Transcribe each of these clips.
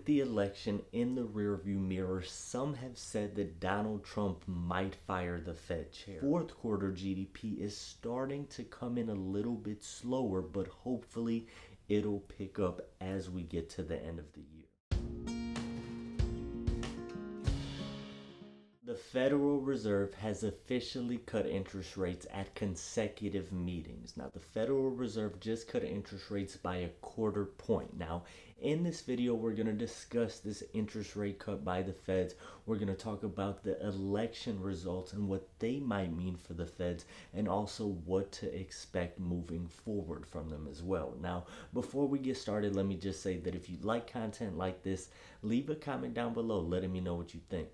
the election in the rearview mirror, some have said that Donald Trump might fire the Fed chair. Fourth quarter GDP is starting to come in a little bit slower, but hopefully it'll pick up as we get to the end of the year. The Federal Reserve has officially cut interest rates at consecutive meetings. Now, the Federal Reserve just cut interest rates by a quarter point. Now, in this video, we're going to discuss this interest rate cut by the Feds. We're going to talk about the election results and what they might mean for the Feds, and also what to expect moving forward from them as well. Now, before we get started, let me just say that if you like content like this, leave a comment down below letting me know what you think.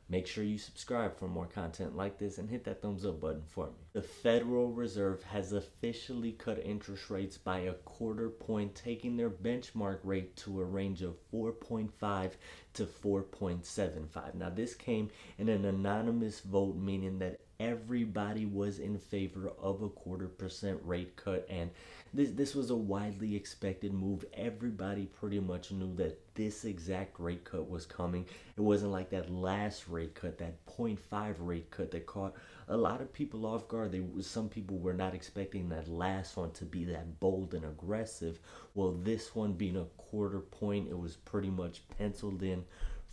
Make sure you subscribe for more content like this and hit that thumbs up button for me. The Federal Reserve has officially cut interest rates by a quarter point, taking their benchmark rate to a range of 4.5 to 4.75. Now, this came in an anonymous vote, meaning that everybody was in favor of a 0.25% rate cut, and this was a widely expected move. Everybody pretty much knew that this exact rate cut was coming. It wasn't like that last rate cut, that 0.5 rate cut that caught a lot of people off guard. Some people were not expecting that last one to be that bold and aggressive. Well, this one being a quarter point, it was pretty much penciled in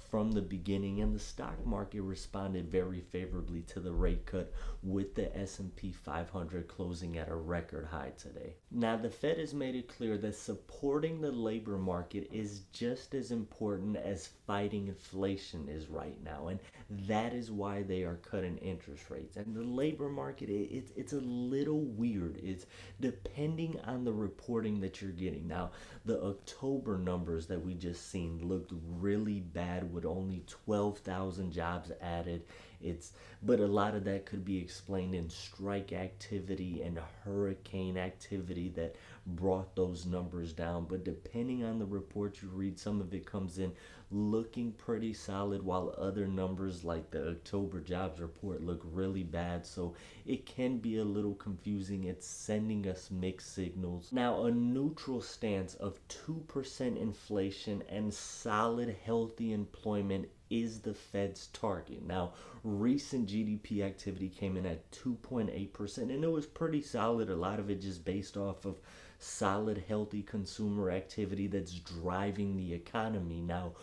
from the beginning, and the stock market responded very favorably to the rate cut, with the S&P 500 closing at a record high today. Now, the Fed has made it clear that supporting the labor market is just as important as fighting inflation is right now, and that is why they are cutting interest rates. And the labor market, it's a little weird. It's depending on the reporting that you're getting. Now, the October numbers that we just seen looked really bad, with only 12,000 jobs added. But a lot of that could be explained in strike activity and hurricane activity that brought those numbers down. But depending on the report you read, some of it comes in looking pretty solid, while other numbers like the October jobs report look really bad. So it can be a little confusing. It's sending us mixed signals. Now, a neutral stance of 2% inflation and solid, healthy employment is the Fed's target. Now, recent GDP activity came in at 2.8%, and it was pretty solid. A lot of it just based off of solid, healthy consumer activity that's driving the economy. Now,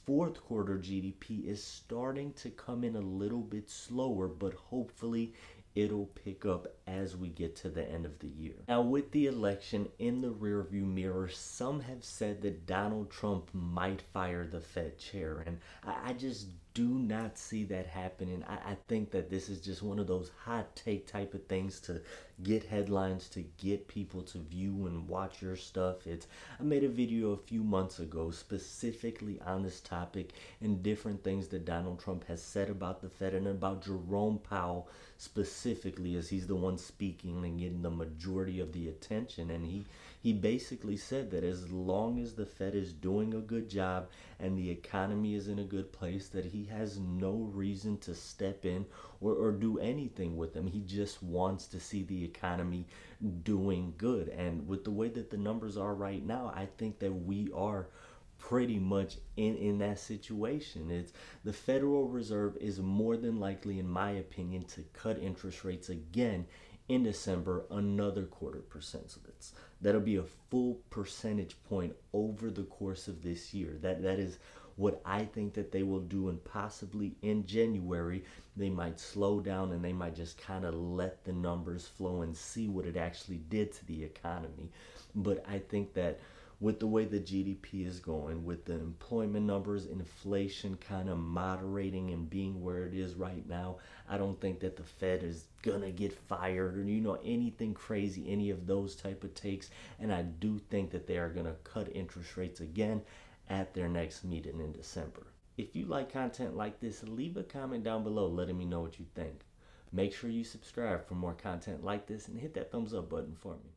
fourth quarter GDP is starting to come in a little bit slower, but hopefully it'll pick up as we get to the end of the year. Now, with the election in the rearview mirror, some have said that Donald Trump might fire the Fed chair, and I just do not see that happening. I think that this is just one of those hot take type of things to get headlines, to get people to view and watch your stuff. I made a video a few months ago specifically on this topic and different things that Donald Trump has said about the Fed, and about Jerome Powell specifically, as he's the one speaking and getting the majority of the attention. And he basically said that as long as the Fed is doing a good job and the economy is in a good place, that he has no reason to step in or do anything with them. He just wants to see the economy doing good. And with the way that the numbers are right now, I think that we are pretty much in that situation. It's the Federal Reserve is more than likely, in my opinion, to cut interest rates again in December, another 0.25%. So that'll be a full percentage point over the course of this year. That is what I think that they will do, and possibly in January they might slow down and they might just kind of let the numbers flow and see what it actually did to the economy. But I think that with the way the GDP is going, with the employment numbers, inflation kind of moderating and being where it is right now, I don't think that the Fed is gonna get fired or anything crazy, any of those type of takes. And I do think that they are gonna cut interest rates again at their next meeting in December. If you like content like this, leave a comment down below letting me know what you think. Make sure you subscribe for more content like this and hit that thumbs up button for me.